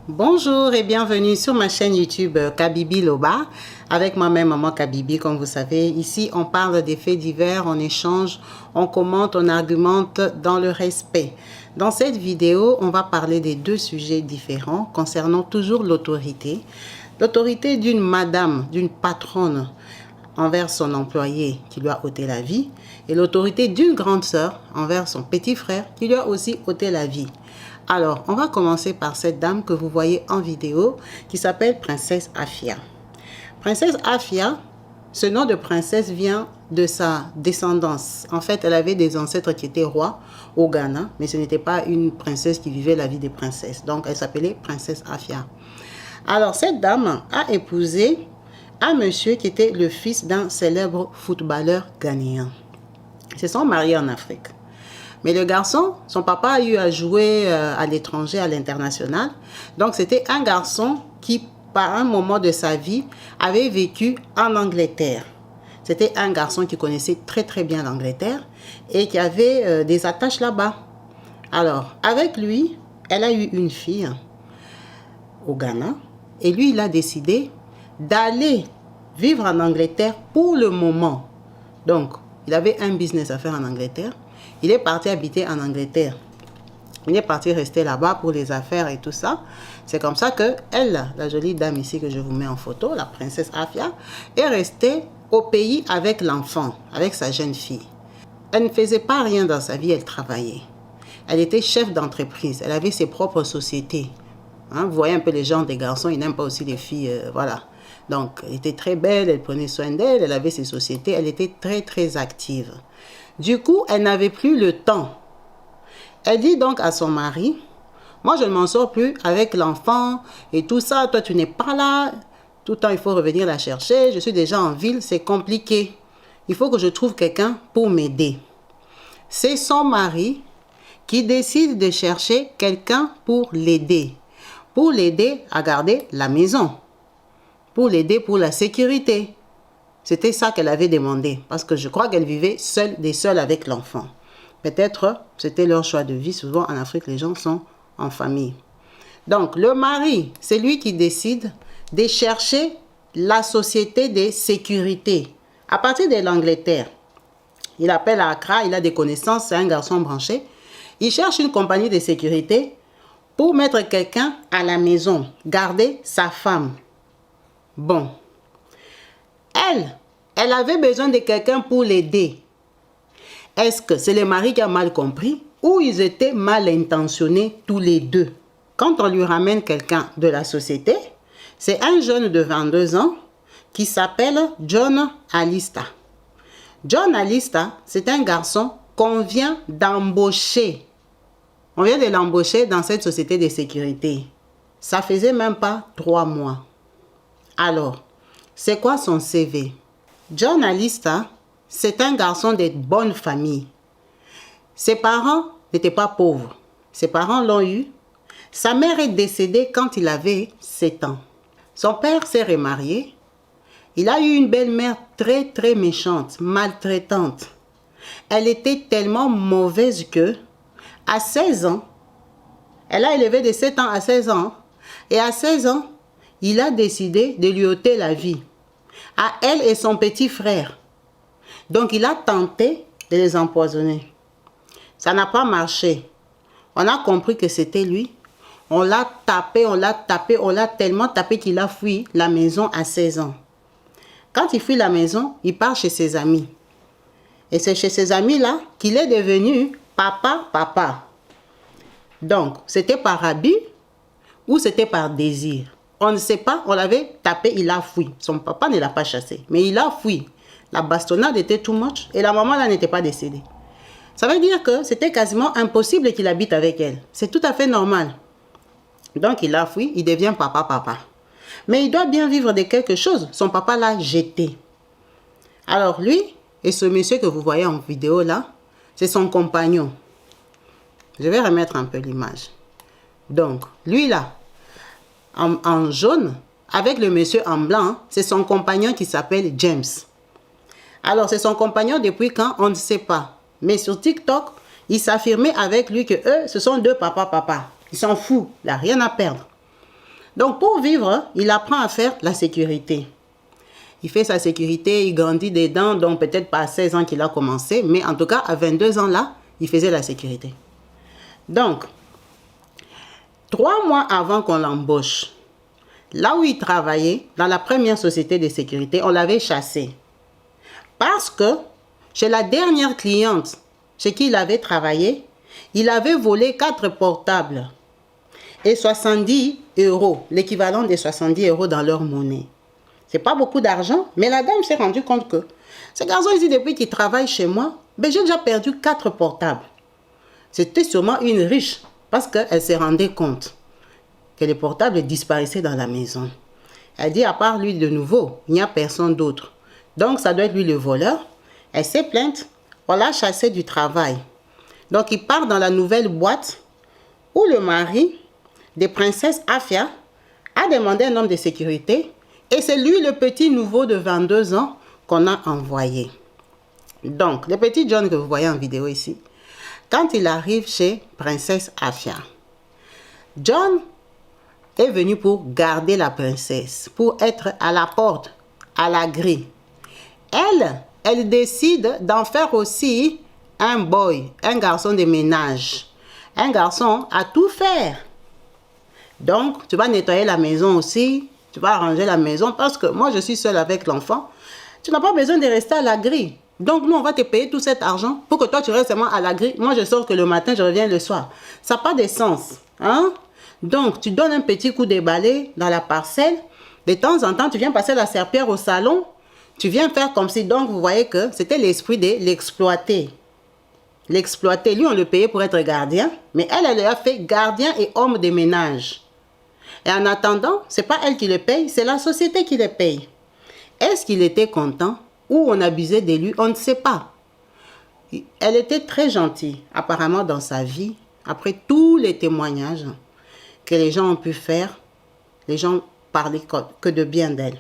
Bonjour et bienvenue sur ma chaîne YouTube Kabibi Loba avec moi-même Maman Kabibi. Comme vous savez, ici on parle des faits divers, on échange, on commente, on argumente dans le respect. Dans cette vidéo, on va parler des deux sujets différents concernant toujours l'autorité. L'autorité d'une madame, d'une patronne envers son employé qui lui a ôté la vie et l'autorité d'une grande sœur envers son petit frère qui lui a aussi ôté la vie. Alors, on va commencer par cette dame que vous voyez en vidéo qui s'appelle Princesse Afia. Princesse Afia, ce nom de princesse vient de sa descendance. En fait, elle avait des ancêtres qui étaient rois au Ghana, mais ce n'était pas une princesse qui vivait la vie des princesses. Donc, elle s'appelait Princesse Afia. Alors, cette dame a épousé un monsieur qui était le fils d'un célèbre footballeur ghanéen. Ils se sont mariés en Afrique. Mais le garçon, son papa a eu à jouer à l'étranger, à l'international. Donc, c'était un garçon qui, par un moment de sa vie, avait vécu en Angleterre. C'était un garçon qui connaissait très très bien l'Angleterre et qui avait des attaches là-bas. Alors, avec lui, elle a eu une fille au Ghana. Et lui, il a décidé d'aller vivre en Angleterre pour le moment. Donc, il avait un business à faire en Angleterre. Il est parti habiter en Angleterre. Il est parti rester là-bas pour les affaires et tout ça. C'est comme ça que elle, la jolie dame ici que je vous mets en photo, la princesse Afia, est restée au pays avec l'enfant, avec sa jeune fille. Elle ne faisait pas rien dans sa vie, elle travaillait. Elle était chef d'entreprise, elle avait ses propres sociétés. Vous voyez un peu les gens des garçons, ils n'aiment pas aussi les filles, voilà. Donc, elle était très belle, elle prenait soin d'elle, elle avait ses sociétés, elle était très très active. Du coup, elle n'avait plus le temps. Elle dit donc à son mari, moi je ne m'en sors plus avec l'enfant et tout ça, toi tu n'es pas là, tout le temps il faut revenir la chercher, je suis déjà en ville, c'est compliqué. Il faut que je trouve quelqu'un pour m'aider. C'est son mari qui décide de chercher quelqu'un pour l'aider à garder la maison, pour l'aider pour la sécurité. C'était ça qu'elle avait demandé, parce que je crois qu'elle vivait seule avec l'enfant. Peut-être c'était leur choix de vie. Souvent en Afrique, les gens sont en famille. Donc le mari, c'est lui qui décide de chercher la société de sécurité. À partir de l'Angleterre, il appelle à Accra, il a des connaissances, c'est un garçon branché. Il cherche une compagnie de sécurité pour mettre quelqu'un à la maison, garder sa femme. Bon. Elle avait besoin de quelqu'un pour l'aider. Est-ce que c'est le mari qui a mal compris ou ils étaient mal intentionnés tous les deux? Quand on lui ramène quelqu'un de la société, c'est un jeune de 22 ans qui s'appelle John Alista. John Alista, c'est un garçon qu'on vient d'embaucher. On vient de l'embaucher dans cette société de sécurité. Ça faisait même pas 3 mois. Alors, c'est quoi son CV? John Alista, c'est un garçon de bonne famille. Ses parents n'étaient pas pauvres. Ses parents l'ont eu. Sa mère est décédée quand il avait 7 ans. Son père s'est remarié. Il a eu une belle-mère très très méchante, maltraitante. Elle était tellement mauvaise que, à 16 ans, elle a élevé de 7 ans à 16 ans. Et à 16 ans, il a décidé de lui ôter la vie. À elle et son petit frère. Donc, il a tenté de les empoisonner. Ça n'a pas marché. On a compris que c'était lui. On l'a tapé, on l'a tellement tapé qu'il a fui la maison à 16 ans. Quand il fuit la maison, il part chez ses amis. Et c'est chez ses amis-là qu'il est devenu papa. Donc, c'était par abus ou c'était par désir? On ne sait pas, on l'avait tapé, il a fui. Son papa ne l'a pas chassé, mais il a fui. La bastonnade était too much et la maman là n'était pas décédée. Ça veut dire que c'était quasiment impossible qu'il habite avec elle. C'est tout à fait normal. Donc il a fui, il devient papa. Mais il doit bien vivre de quelque chose. Son papa l'a jeté. Alors lui et ce monsieur que vous voyez en vidéo là, c'est son compagnon. Je vais remettre un peu l'image. Donc lui là, en jaune, avec le monsieur en blanc, c'est son compagnon qui s'appelle James. Alors, c'est son compagnon depuis quand? On ne sait pas. Mais sur TikTok, il s'affirmait avec lui que eux, ce sont deux papa. Il s'en fout, il n'a rien à perdre. Donc, pour vivre, il apprend à faire la sécurité. Il fait sa sécurité, il grandit dedans, donc peut-être pas à 16 ans qu'il a commencé, mais en tout cas, à 22 ans là, il faisait la sécurité. Donc, 3 mois avant qu'on l'embauche, là où il travaillait, dans la première société de sécurité, on l'avait chassé. Parce que chez la dernière cliente chez qui il avait travaillé, il avait volé 4 portables et 70 €, l'équivalent des 70 € dans leur monnaie. C'est pas beaucoup d'argent, mais la dame s'est rendue compte que ce garçon ici, depuis qu'il travaille chez moi, ben, j'ai déjà perdu 4 portables. C'était sûrement une riche, parce qu'elle s'est rendue compte que les portables disparaissaient dans la maison. Elle dit, à part lui de nouveau, il n'y a personne d'autre. Donc, ça doit être lui le voleur. Elle s'est plainte, on l'a chassé du travail. Donc, il part dans la nouvelle boîte où le mari des princesses Afia a demandé un homme de sécurité et c'est lui le petit nouveau de 22 ans qu'on a envoyé. Donc, le petit John que vous voyez en vidéo ici, quand il arrive chez princesse Afia, John est venu pour garder la princesse, pour être à la porte, à la grille. Elle décide d'en faire aussi un boy, un garçon de ménage, un garçon à tout faire. Donc, tu vas nettoyer la maison aussi, tu vas arranger la maison parce que moi, je suis seule avec l'enfant. Tu n'as pas besoin de rester à la grille. Donc, nous, on va te payer tout cet argent pour que toi, tu restes seulement à la grille. Moi, je sors que le matin, je reviens le soir. Ça n'a pas de sens. Hein? Donc, tu donnes un petit coup de balai dans la parcelle. De temps en temps, tu viens passer la serpillère au salon. Tu viens faire comme si, donc, vous voyez que c'était l'esprit de l'exploiter. L'exploiter, lui, on le payait pour être gardien. Mais elle a fait gardien et homme de ménage. Et en attendant, ce n'est pas elle qui le paye, c'est la société qui le paye. Est-ce qu'il était content ou on abusait de lui? On ne sait pas. Elle était très gentille, apparemment, dans sa vie. Après tous les témoignages que les gens ont pu faire, les gens parlaient que de bien d'elle.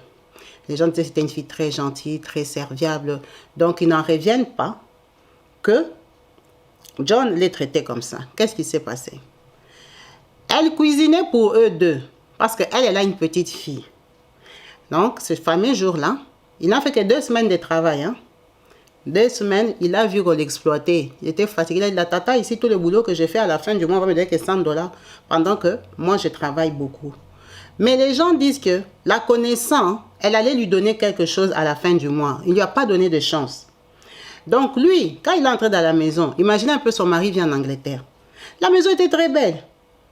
Les gens disaient que c'était une fille très gentille, très serviable. Donc, ils n'en reviennent pas que John les traitait comme ça. Qu'est-ce qui s'est passé? Elle cuisinait pour eux deux. Parce qu'elle a une petite fille. Donc, ce fameux jour-là, il n'a fait que 2 semaines de travail. Hein. 2 semaines, il a vu qu'on l'exploitait. Il était fatigué. Il a dit, la tata, ici, tout le boulot que j'ai fait à la fin du mois, on va me donner que 100 $. Pendant que moi, je travaille beaucoup. Mais les gens disent que la connaissant, elle allait lui donner quelque chose à la fin du mois. Il ne lui a pas donné de chance. Donc, lui, quand il est entré dans la maison, imaginez un peu son mari vient en Angleterre. La maison était très belle.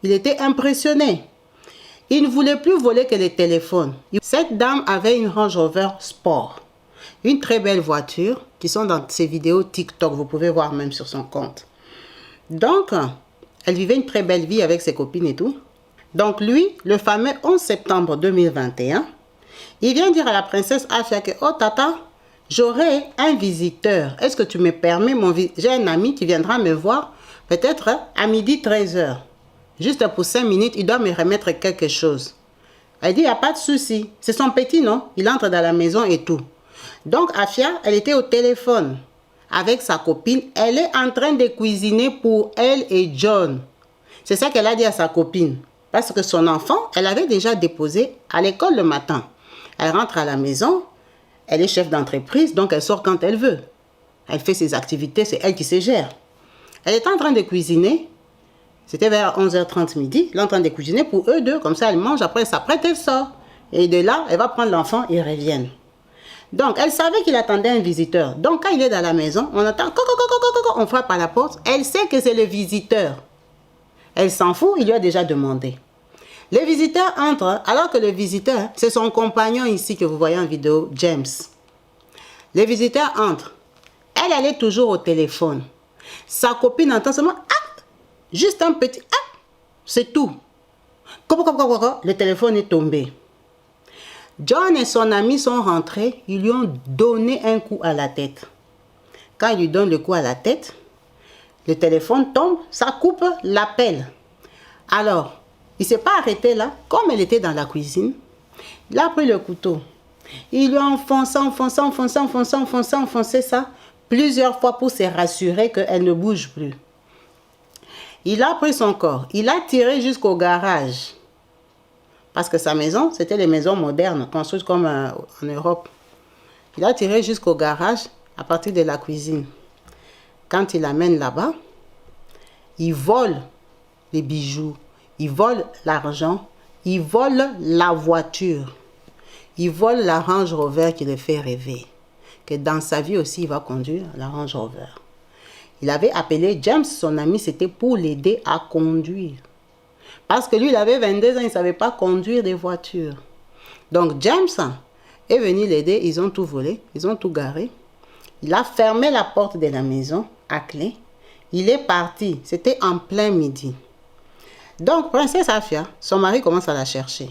Il était impressionné. Il ne voulait plus voler que les téléphones. Cette dame avait une Range Rover Sport. Une très belle voiture qui sont dans ses vidéos TikTok. Vous pouvez voir même sur son compte. Donc, elle vivait une très belle vie avec ses copines et tout. Donc lui, le fameux 11 septembre 2021, il vient dire à la princesse Afia que « Oh tata, j'aurai un visiteur. Est-ce que tu me permets, j'ai un ami qui viendra me voir peut-être à midi 13h. Juste pour 5 minutes, il doit me remettre quelque chose. » Elle dit, il n'y a pas de souci. C'est son petit, non? Il entre dans la maison et tout. Donc, Afia, elle était au téléphone avec sa copine. Elle est en train de cuisiner pour elle et John. C'est ça qu'elle a dit à sa copine. Parce que son enfant, elle avait déjà déposé à l'école le matin. Elle rentre à la maison. Elle est chef d'entreprise, donc elle sort quand elle veut. Elle fait ses activités, c'est elle qui se gère. Elle est en train de cuisiner. C'était vers 11h30 midi. Elle est en train de cuisiner pour eux deux. Comme ça, elle mange. Après, elle s'apprête, elle sort. Et de là, elle va prendre l'enfant et ils reviennent. Donc, elle savait qu'il attendait un visiteur. Donc, quand il est dans la maison, on entend on frappe à la porte. Elle sait que c'est le visiteur. Elle s'en fout, il lui a déjà demandé. Le visiteur entre, alors que le visiteur, c'est son compagnon ici que vous voyez en vidéo, James. Le visiteur entre. Elle est toujours au téléphone. Sa copine entend seulement « Ah !» Juste un petit « Ah !» C'est tout. Le téléphone est tombé. John et son ami sont rentrés. Ils lui ont donné un coup à la tête. Quand il lui donne le coup à la tête, le téléphone tombe, ça coupe l'appel. Alors, il ne s'est pas arrêté là. Comme elle était dans la cuisine, il a pris le couteau. Il lui a enfoncé ça plusieurs fois pour se rassurer qu'elle ne bouge plus. Il a pris son corps. Il a tiré jusqu'au garage Parce que sa maison, c'était les maisons modernes, construites comme en Europe. Il a tiré jusqu'au garage à partir de la cuisine. Quand il l'amène là-bas, il vole les bijoux, il vole l'argent, il vole la voiture. Il vole la Range Rover qui le fait rêver. Que dans sa vie aussi, il va conduire la Range Rover. Il avait appelé James, son ami, c'était pour l'aider à conduire. Parce que lui, il avait 22 ans, il ne savait pas conduire des voitures. Donc James est venu l'aider, ils ont tout volé, ils ont tout garé. Il a fermé la porte de la maison à clé. Il est parti, c'était en plein midi. Donc, princesse Afia, son mari commence à la chercher.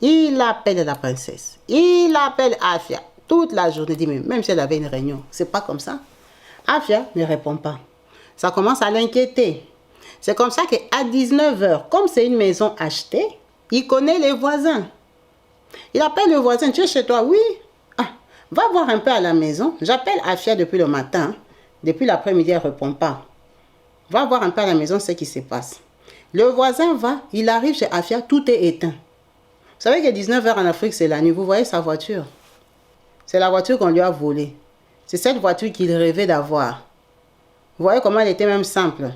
Il appelle la princesse, il appelle Afia toute la journée, dit même si elle avait une réunion, c'est pas comme ça. Afia ne répond pas. Ça commence à l'inquiéter. C'est comme ça qu'à 19 h, comme c'est une maison achetée, il connaît les voisins. Il appelle le voisin, tu es chez toi? Oui. Ah, va voir un peu à la maison. J'appelle Afia depuis le matin. Depuis l'après-midi, elle ne répond pas. Va voir un peu à la maison ce qui se passe. Le voisin va, il arrive chez Afia, tout est éteint. Vous savez que 19 h en Afrique, c'est la nuit. Vous voyez sa voiture? C'est la voiture qu'on lui a volée. C'est cette voiture qu'il rêvait d'avoir. Vous voyez comment elle était même simple.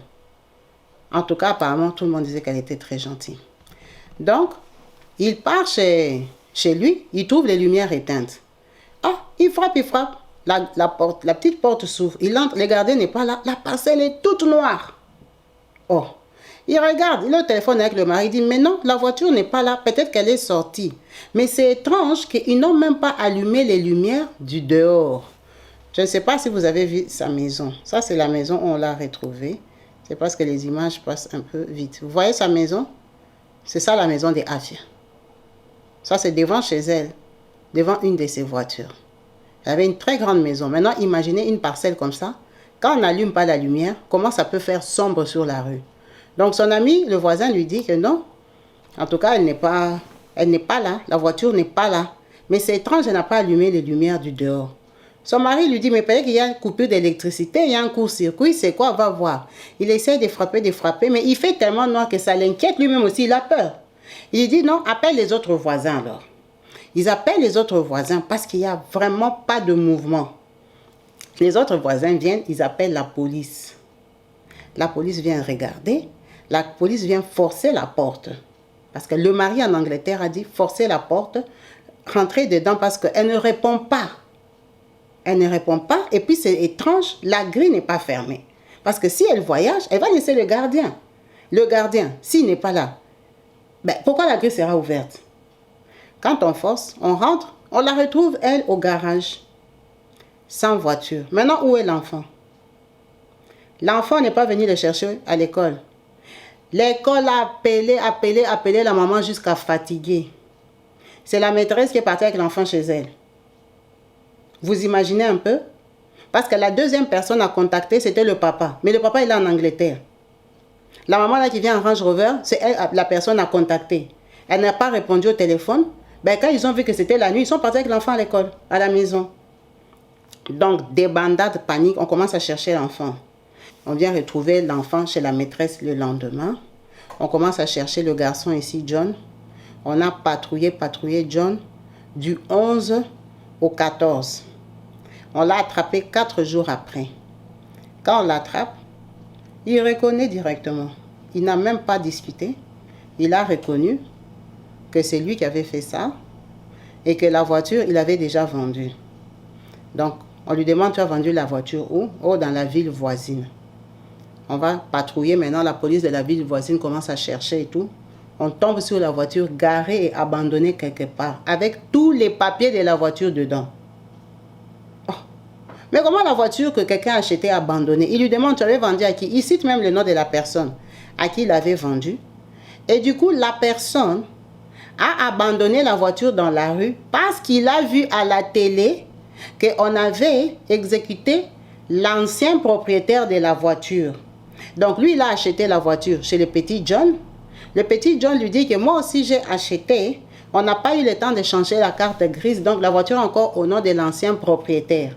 En tout cas, apparemment, tout le monde disait qu'elle était très gentille. Donc, il part chez lui, il trouve les lumières éteintes. Ah, il frappe. La petite porte s'ouvre. Il entre, le gardien n'est pas là. La parcelle est toute noire. Oh, il regarde, il est au téléphone avec le mari, il dit, mais non, la voiture n'est pas là. Peut-être qu'elle est sortie. Mais c'est étrange qu'ils n'ont même pas allumé les lumières du dehors. Je ne sais pas si vous avez vu sa maison. Ça, c'est la maison où on l'a retrouvée. C'est parce que les images passent un peu vite. Vous voyez sa maison? C'est ça la maison des Afia. Ça, c'est devant chez elle, devant une de ses voitures. Elle avait une très grande maison. Maintenant, imaginez une parcelle comme ça. Quand on n'allume pas la lumière, comment ça peut faire sombre sur la rue? Donc, son ami, le voisin, lui dit que non. En tout cas, elle n'est pas là. La voiture n'est pas là. Mais c'est étrange, elle n'a pas allumé les lumières du dehors. Son mari lui dit, mais peut-être qu'il y a une coupure d'électricité, il y a un court-circuit, c'est quoi? On va voir. Il essaie de frapper, mais il fait tellement noir que ça l'inquiète lui-même aussi, il a peur. Il dit, non, appelle les autres voisins alors. Ils appellent les autres voisins parce qu'il n'y a vraiment pas de mouvement. Les autres voisins viennent, ils appellent la police. La police vient regarder, la police vient forcer la porte. Parce que le mari en Angleterre a dit, forcer la porte, rentrer dedans parce qu'elle ne répond pas. Elle ne répond pas et puis c'est étrange, la grille n'est pas fermée. Parce que si elle voyage, elle va laisser le gardien. Le gardien, s'il n'est pas là, ben, pourquoi la grille sera ouverte? Quand on force, on rentre, on la retrouve, elle, au garage, sans voiture. Maintenant, où est l'enfant? L'enfant n'est pas venu le chercher à l'école. L'école a appelé la maman jusqu'à fatiguer. C'est la maîtresse qui est partie avec l'enfant chez elle. Vous imaginez un peu? Parce que la deuxième personne à contacter, c'était le papa. Mais le papa, il est en Angleterre. La maman là qui vient en Range Rover, c'est elle, la personne à contacter. Elle n'a pas répondu au téléphone. Ben, quand ils ont vu que c'était la nuit, ils sont partis avec l'enfant à l'école, à la maison. Donc, débandade, panique, on commence à chercher l'enfant. On vient retrouver l'enfant chez la maîtresse le lendemain. On commence à chercher le garçon ici, John. On a patrouillé John du 11 au 14. On l'a attrapé 4 jours après. Quand on l'attrape, il reconnaît directement. Il n'a même pas discuté. Il a reconnu que c'est lui qui avait fait ça et que la voiture, il avait déjà vendu. Donc, on lui demande, tu as vendu la voiture où? Oh, dans la ville voisine. On va patrouiller maintenant, la police de la ville voisine commence à chercher et tout. On tombe sur la voiture garée et abandonnée quelque part, avec tous les papiers de la voiture dedans. Oh. Mais comment la voiture que quelqu'un a achetée abandonnée? Il lui demande, tu avais vendu à qui? Il cite même le nom de la personne à qui il avait vendu. Et du coup, la personne a abandonné la voiture dans la rue parce qu'il a vu à la télé qu'on avait exécuté l'ancien propriétaire de la voiture. Donc lui, il a acheté la voiture chez le petit John. Le petit John lui dit que moi aussi j'ai acheté. On n'a pas eu le temps de changer la carte grise, donc la voiture est encore au nom de l'ancien propriétaire.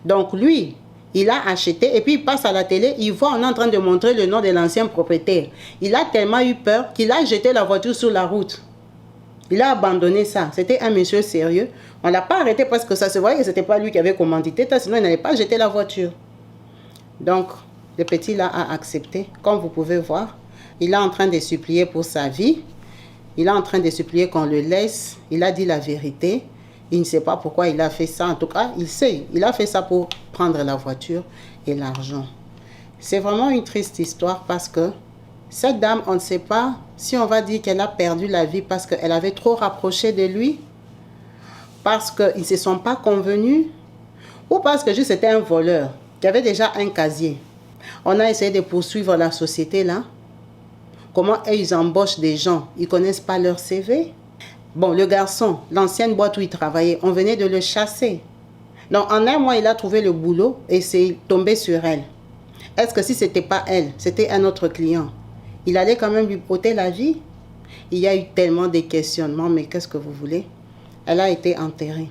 Donc lui, il a acheté et puis il passe à la télé, il voit on est en train de montrer le nom de l'ancien propriétaire. Il a tellement eu peur qu'il a jeté la voiture sur la route. Il a abandonné ça. C'était un monsieur sérieux. On ne l'a pas arrêté parce que ça se voyait que ce n'était pas lui qui avait commandité, sinon il n'allait pas jeter la voiture. Donc, le petit là a accepté. Comme vous pouvez voir, il est en train de supplier pour sa vie. Il est en train de supplier qu'on le laisse. Il a dit la vérité. Il ne sait pas pourquoi il a fait ça. En tout cas, il sait. Il a fait ça pour prendre la voiture et l'argent. C'est vraiment une triste histoire parce que cette dame, on ne sait pas si on va dire qu'elle a perdu la vie parce qu'elle avait trop rapproché de lui, parce qu'ils ne se sont pas convenus, ou parce que juste c'était un voleur qui avait déjà un casier. On a essayé de poursuivre la société là. Comment ils embauchent des gens? Ils ne connaissent pas leur CV. Bon, le garçon, l'ancienne boîte où il travaillait, on venait de le chasser. Donc en un mois, il a trouvé le boulot et c'est tombé sur elle. Est-ce que si ce n'était pas elle, c'était un autre client, il allait quand même lui ôter la vie? Il y a eu tellement de questionnements, mais qu'est-ce que vous voulez? Elle a été enterrée.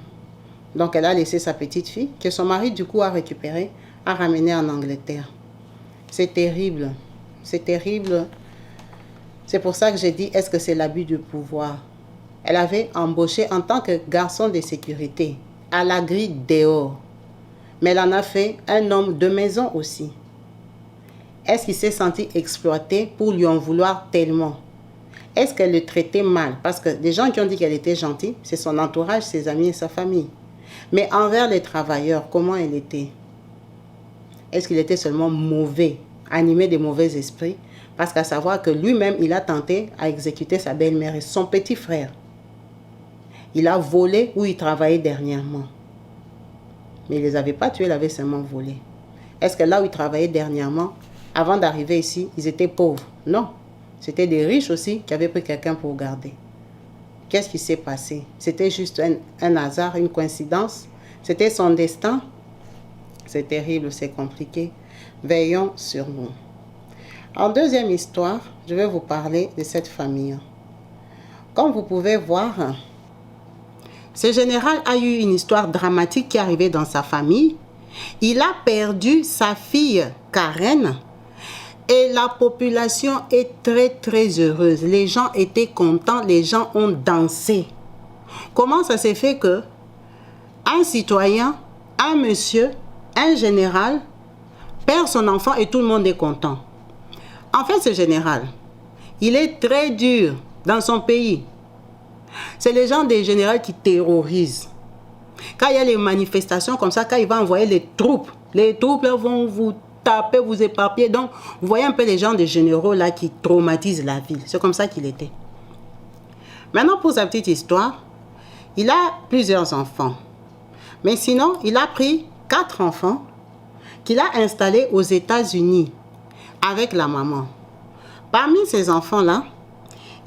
Donc elle a laissé sa petite fille, que son mari du coup a récupérée, a ramenée en Angleterre. C'est terrible. C'est terrible. C'est pour ça que j'ai dit, est-ce que c'est l'abus du pouvoir? Elle avait embauché en tant que garçon de sécurité, à la grille dehors. Mais elle en a fait un homme de maison aussi. Est-ce qu'il s'est senti exploité pour lui en vouloir tellement? Est-ce qu'elle le traitait mal? Parce que des gens qui ont dit qu'elle était gentille, c'est son entourage, ses amis et sa famille. Mais envers les travailleurs, comment elle était? Est-ce qu'il était seulement mauvais, animé de mauvais esprits? Parce qu'à savoir que lui-même, il a tenté à exécuter sa belle-mère et son petit frère. Il a volé où il travaillait dernièrement. Mais il ne les avait pas tués, il avait seulement volé. Est-ce que là où il travaillait dernièrement, avant d'arriver ici, ils étaient pauvres? Non. C'était des riches aussi qui avaient pris quelqu'un pour garder. Qu'est-ce qui s'est passé? C'était juste un hasard, une coïncidence? C'était son destin? C'est terrible, c'est compliqué. Veillons sur nous. En deuxième histoire, je vais vous parler de cette famille. Comme vous pouvez voir, ce général a eu une histoire dramatique qui est arrivée dans sa famille. Il a perdu sa fille Karen et la population est très très heureuse. Les gens étaient contents, les gens ont dansé. Comment ça s'est fait que un citoyen, un monsieur, un général perd son enfant et tout le monde est content? En fait, ce général, il est très dur dans son pays. C'est les gens des généraux qui terrorisent. Quand il y a les manifestations comme ça, quand il va envoyer les troupes là vont vous taper, vous éparpiller. Donc, vous voyez un peu les gens des généraux là qui traumatisent la ville. C'est comme ça qu'il était. Maintenant, pour sa petite histoire, il a plusieurs enfants. Mais sinon, il a pris 4 enfants qu'il a installés aux États-Unis avec la maman. Parmi ces enfants-là,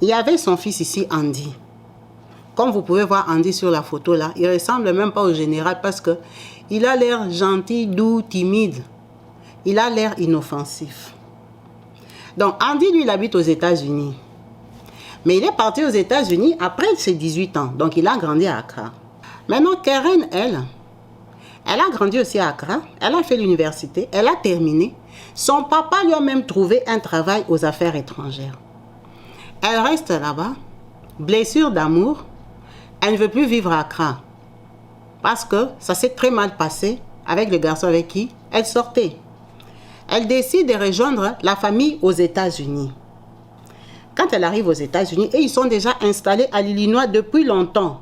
il y avait son fils ici, Andy. Comme vous pouvez voir Andy sur la photo là, il ne ressemble même pas au général parce qu'il a l'air gentil, doux, timide. Il a l'air inoffensif. Donc Andy, lui, il habite aux États-Unis. Mais il est parti aux États-Unis après ses 18 ans. Donc il a grandi à Accra. Maintenant, Karen, elle a grandi aussi à Accra. Elle a fait l'université. Elle a terminé. Son papa lui a même trouvé un travail aux affaires étrangères. Elle reste là-bas. Blessure d'amour. Elle ne veut plus vivre à Accra. Parce que ça s'est très mal passé avec le garçon avec qui elle sortait. Elle décide de rejoindre la famille aux États-Unis. Quand elle arrive aux États-Unis, et ils sont déjà installés à l'Illinois depuis longtemps.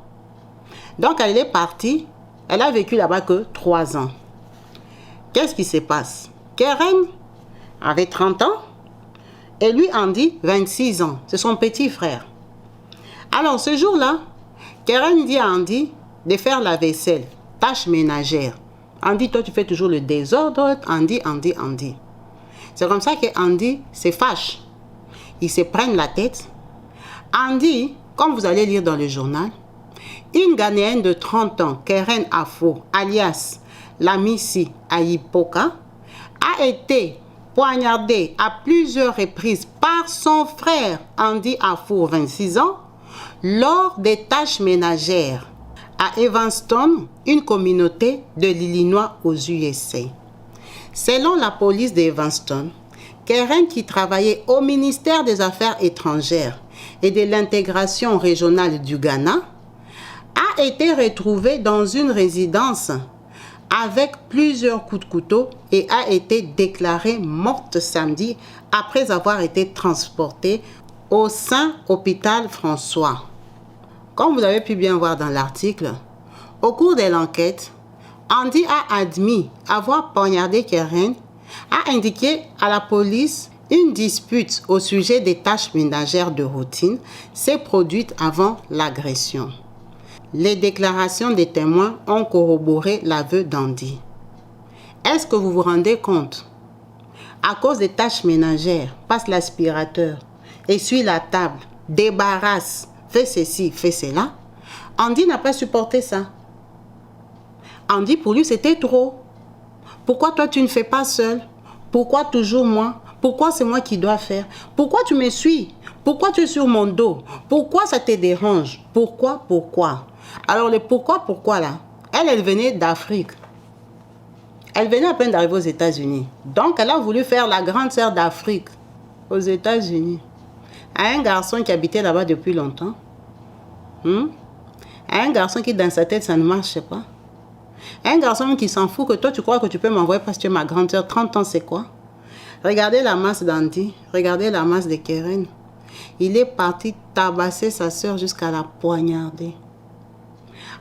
Donc elle est partie, elle a vécu là-bas que 3 ans. Qu'est-ce qui se passe? Karen avait 30 ans et lui Andy 26 ans. C'est son petit frère. Alors ce jour-là, Karen dit à Andy de faire la vaisselle, tâche ménagère. Andy, toi tu fais toujours le désordre. Andy. C'est comme ça que Andy se fâche. Ils se prennent la tête. Andy, comme vous allez lire dans le journal, une Ghanéenne de 30 ans, Karen Afo, alias Lamisi Ayipoka, a été poignardée à plusieurs reprises par son frère Andy Afo, 26 ans, lors des tâches ménagères à Evanston, une communauté de l'Illinois aux USA. Selon la police d'Evanston, Karen, qui travaillait au ministère des Affaires étrangères, et de l'intégration régionale du Ghana, a été retrouvée dans une résidence avec plusieurs coups de couteau et a été déclarée morte samedi après avoir été transportée au Saint-Hôpital François. Comme vous avez pu bien voir dans l'article, au cours de l'enquête, Andy a admis avoir poignardé Keren, a indiqué à la police une dispute au sujet des tâches ménagères de routine s'est produite avant l'agression. Les déclarations des témoins ont corroboré l'aveu d'Andy. Est-ce que vous vous rendez compte? À cause des tâches ménagères, passe l'aspirateur, essuie la table, débarrasse, fais ceci, fais cela. Andy n'a pas supporté ça. Andy, pour lui, c'était trop. Pourquoi toi, tu ne fais pas seul? Pourquoi toujours moi? Pourquoi c'est moi qui dois faire? Pourquoi tu me suis? Pourquoi tu es sur mon dos? Pourquoi ça te dérange? Pourquoi? Alors, le pourquoi là, elle venait d'Afrique. Elle venait à peine d'arriver aux États-Unis. Donc, elle a voulu faire la grande sœur d'Afrique aux États-Unis. À un garçon qui habitait là-bas depuis longtemps. À un garçon qui, dans sa tête, ça ne marche pas. Un garçon qui s'en fout que toi, tu crois que tu peux m'envoyer parce que tu es ma grande sœur. 30 ans, c'est quoi? Regardez la masse d'Andy. Regardez la masse de Keren. Il est parti tabasser sa sœur jusqu'à la poignarder.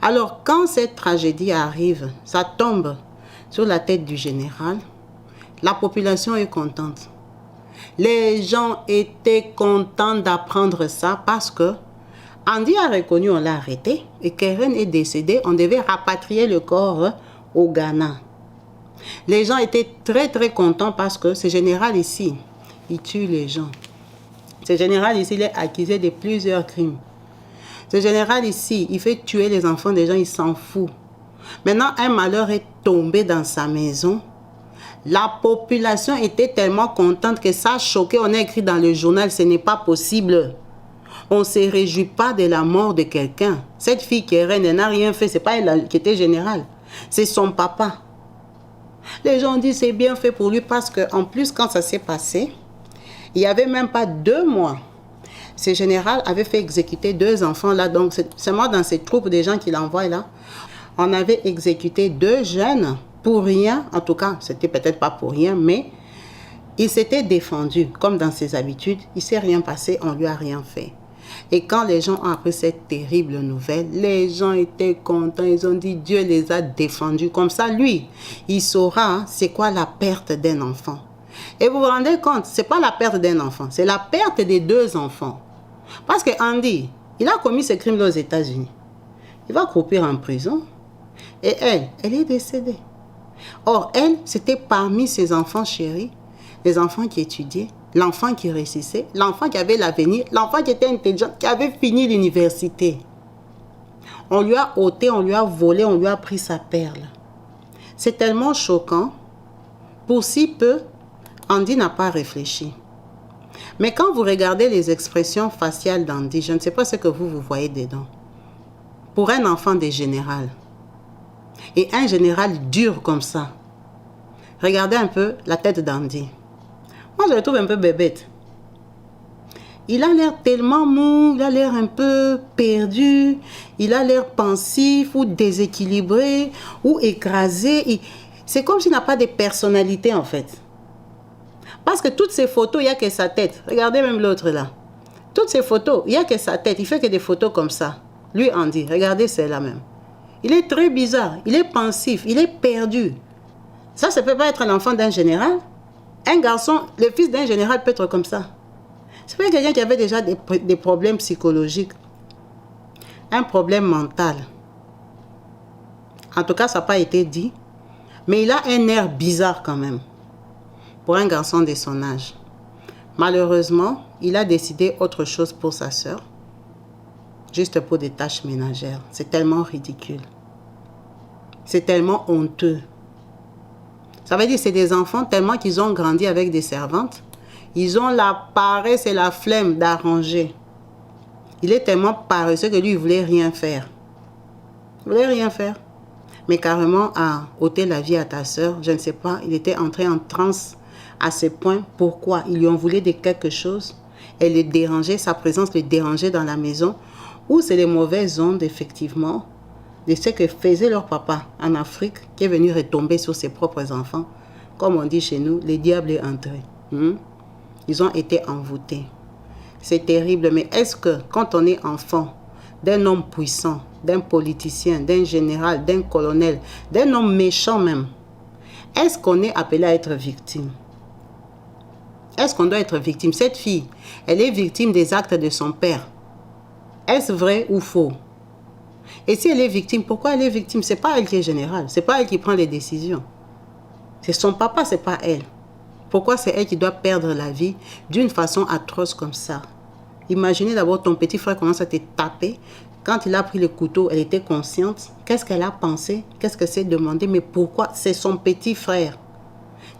Alors, quand cette tragédie arrive, ça tombe sur la tête du général, la population est contente. Les gens étaient contents d'apprendre ça parce que Andy a reconnu, on l'a arrêté, et Keren est décédé, on devait rapatrier le corps au Ghana. Les gens étaient très très contents parce que ce général ici, il tue les gens. Ce général ici, il est accusé de plusieurs crimes. Ce général ici, il fait tuer les enfants des gens, il s'en fout. Maintenant, un malheur est tombé dans sa maison. La population était tellement contente que ça a choqué. On a écrit dans le journal, ce n'est pas possible. On ne se réjouit pas de la mort de quelqu'un. Cette fille Keren, elle n'a rien fait. Ce n'est pas elle qui était générale. C'est son papa. Les gens disent c'est bien fait pour lui parce qu'en plus, quand ça s'est passé, il n'y avait même pas 2 mois. Ce général avait fait exécuter 2 enfants là. Donc, c'est moi dans ces troupes de gens qu'il envoie là. On avait exécuté 2 jeunes pour rien. En tout cas, c'était peut-être pas pour rien, mais il s'était défendu. Comme dans ses habitudes, il ne s'est rien passé, on ne lui a rien fait. Et quand les gens ont appris cette terrible nouvelle, les gens étaient contents. Ils ont dit Dieu les a défendus. Comme ça, lui, il saura c'est quoi la perte d'un enfant. Et vous vous rendez compte, ce n'est pas la perte d'un enfant, c'est la perte des 2 enfants. Parce que Andy, il a commis ce crime aux États-Unis. Il va croupir en prison. Et elle est décédée. Or, elle, c'était parmi ses enfants chéris, les enfants qui étudiaient, l'enfant qui réussissait, l'enfant qui avait l'avenir, l'enfant qui était intelligent, qui avait fini l'université. On lui a ôté, on lui a volé, on lui a pris sa perle. C'est tellement choquant. Pour si peu, Andy n'a pas réfléchi. Mais quand vous regardez les expressions faciales d'Andy, je ne sais pas ce que vous voyez dedans. Pour un enfant des générales, et un général dur comme ça, regardez un peu la tête d'Andy. Moi, je le trouve un peu bébête. Il a l'air tellement mou, il a l'air un peu perdu, il a l'air pensif ou déséquilibré ou écrasé. C'est comme s'il n'a pas de personnalité en fait. Parce que toutes ces photos, il n'y a que sa tête. Regardez même l'autre là. Toutes ces photos, il n'y a que sa tête. Il fait que des photos comme ça. Lui, Andy, regardez celle-là même. Il est très bizarre, il est pensif, il est perdu. Ça ne peut pas être l'enfant d'un général. Un garçon, le fils d'un général peut être comme ça. C'est pas quelqu'un qui avait déjà des problèmes psychologiques. Un problème mental. En tout cas, ça n'a pas été dit. Mais il a un air bizarre quand même. Pour un garçon de son âge. Malheureusement, il a décidé autre chose pour sa sœur. Juste pour des tâches ménagères. C'est tellement ridicule. C'est tellement honteux. Ça veut dire que c'est des enfants tellement qu'ils ont grandi avec des servantes. Ils ont la paresse et la flemme d'arranger. Il est tellement paresseux que lui, il ne voulait rien faire. Il ne voulait rien faire. Mais carrément, à ôter la vie à ta sœur, je ne sais pas, il était entré en transe à ce point. Pourquoi? Ils lui ont voulu de quelque chose. elle le dérangeait, sa présence le dérangeait dans la maison, ou c'est les mauvaises ondes, effectivement, de ce que faisait leur papa en Afrique, qui est venu retomber sur ses propres enfants. Comme on dit chez nous, le diable est entré. Ils ont été envoûtés. C'est terrible, mais est-ce que quand on est enfant d'un homme puissant, d'un politicien, d'un général, d'un colonel, d'un homme méchant même, est-ce qu'on est appelé à être victime? Est-ce qu'on doit être victime? Cette fille, elle est victime des actes de son père. Est-ce vrai ou faux? Et si elle est victime, pourquoi elle est victime? Ce n'est pas elle qui est générale, ce n'est pas elle qui prend les décisions. C'est son papa, ce n'est pas elle. Pourquoi c'est elle qui doit perdre la vie d'une façon atroce comme ça? Imaginez d'abord ton petit frère commence à te taper. Quand il a pris le couteau, elle était consciente. Qu'est-ce qu'elle a pensé? Qu'est-ce qu'elle s'est demandé? Mais pourquoi? C'est son petit frère.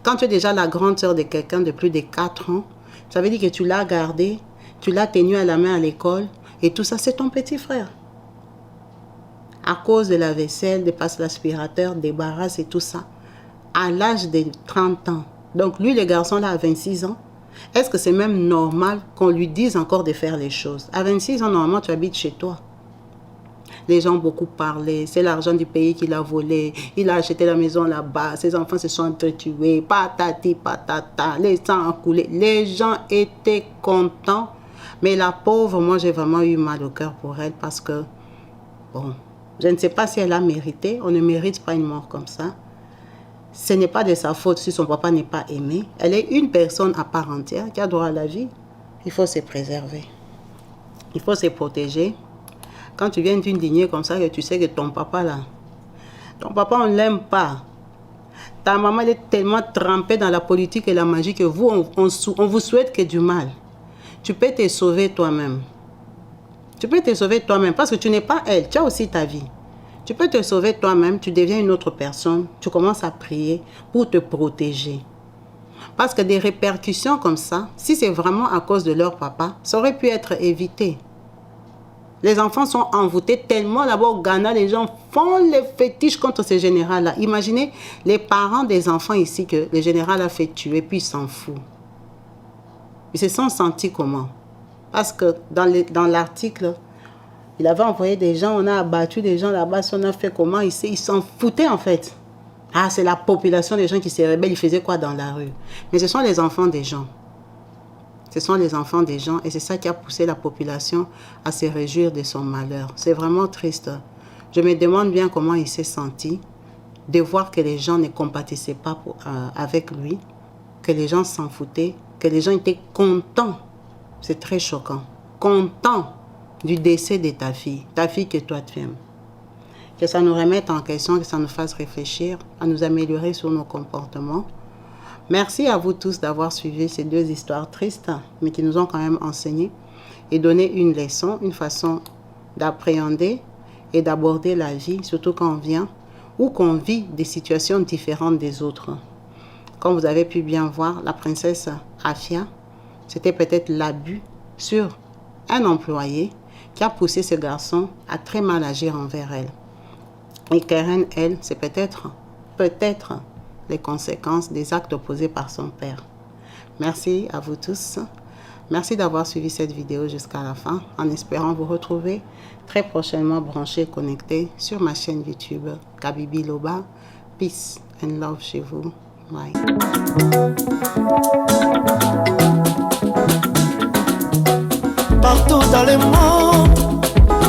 Quand tu es déjà la grande sœur de quelqu'un de plus de 4 ans, ça veut dire que tu l'as gardé, tu l'as tenu à la main à l'école, et tout ça, c'est ton petit frère. À cause de la vaisselle, de passer l'aspirateur, des barrasses et tout ça, à l'âge de 30 ans. Donc lui, le garçon là, à 26 ans, est-ce que c'est même normal qu'on lui dise encore de faire les choses? À 26 ans, normalement, tu habites chez toi. Les gens ont beaucoup parlé, c'est l'argent du pays qu'il a volé, il a acheté la maison là-bas, ses enfants se sont entretués, patati patata, les sangs ont coulé. Les gens étaient contents, mais la pauvre, moi j'ai vraiment eu mal au cœur pour elle parce que, bon, je ne sais pas si elle a mérité, on ne mérite pas une mort comme ça. Ce n'est pas de sa faute si son papa n'est pas aimé. Elle est une personne à part entière qui a droit à la vie. Il faut se préserver. Il faut se protéger. Quand tu viens d'une lignée comme ça, que tu sais que ton papa là, ton papa on ne l'aime pas. Ta maman elle est tellement trempée dans la politique et la magie que vous, on vous souhaite que du mal. Tu peux te sauver toi-même. Tu peux te sauver toi-même parce que tu n'es pas elle. Tu as aussi ta vie. Tu peux te sauver toi-même, tu deviens une autre personne, tu commences à prier pour te protéger. Parce que des répercussions comme ça, si c'est vraiment à cause de leur papa, ça aurait pu être évité. Les enfants sont envoûtés tellement, là-bas au Ghana, les gens font les fétiches contre ce général-là. Imaginez les parents des enfants ici que le général a fait tuer, puis il s'en fout. Ils se sont sentis comment? Parce que dans l'article, il avait envoyé des gens, on a abattu des gens là-bas, on a fait comment, ils s'en foutaient en fait. Ah, c'est la population des gens qui se rebellent, ils faisaient quoi dans la rue? Mais ce sont les enfants des gens. Ce sont les enfants des gens et c'est ça qui a poussé la population à se réjouir de son malheur. C'est vraiment triste. Je me demande bien comment il s'est senti de voir que les gens ne compatissaient pas avec lui, que les gens s'en foutaient, que les gens étaient contents. C'est très choquant. Contents du décès de ta fille que toi tu aimes. Que ça nous remette en question, que ça nous fasse réfléchir, à nous améliorer sur nos comportements. Merci à vous tous d'avoir suivi ces 2 histoires tristes, mais qui nous ont quand même enseigné et donné une leçon, une façon d'appréhender et d'aborder la vie, surtout quand on vient ou qu'on vit des situations différentes des autres. Comme vous avez pu bien voir, la princesse Afia, c'était peut-être l'abus sur un employé qui a poussé ce garçon à très mal agir envers elle. Et Karen, elle, c'est peut-être les conséquences des actes posés par son père. Merci à vous tous. Merci d'avoir suivi cette vidéo jusqu'à la fin, en espérant vous retrouver très prochainement branchés et connectés sur ma chaîne YouTube Kabibi Loba. Peace and love chez vous. Bye. Partout dans le monde,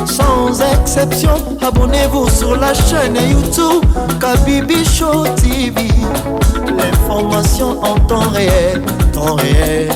sans exception, abonnez-vous sur la chaîne YouTube Kabibi Show TV. L'information en temps réel, temps réel.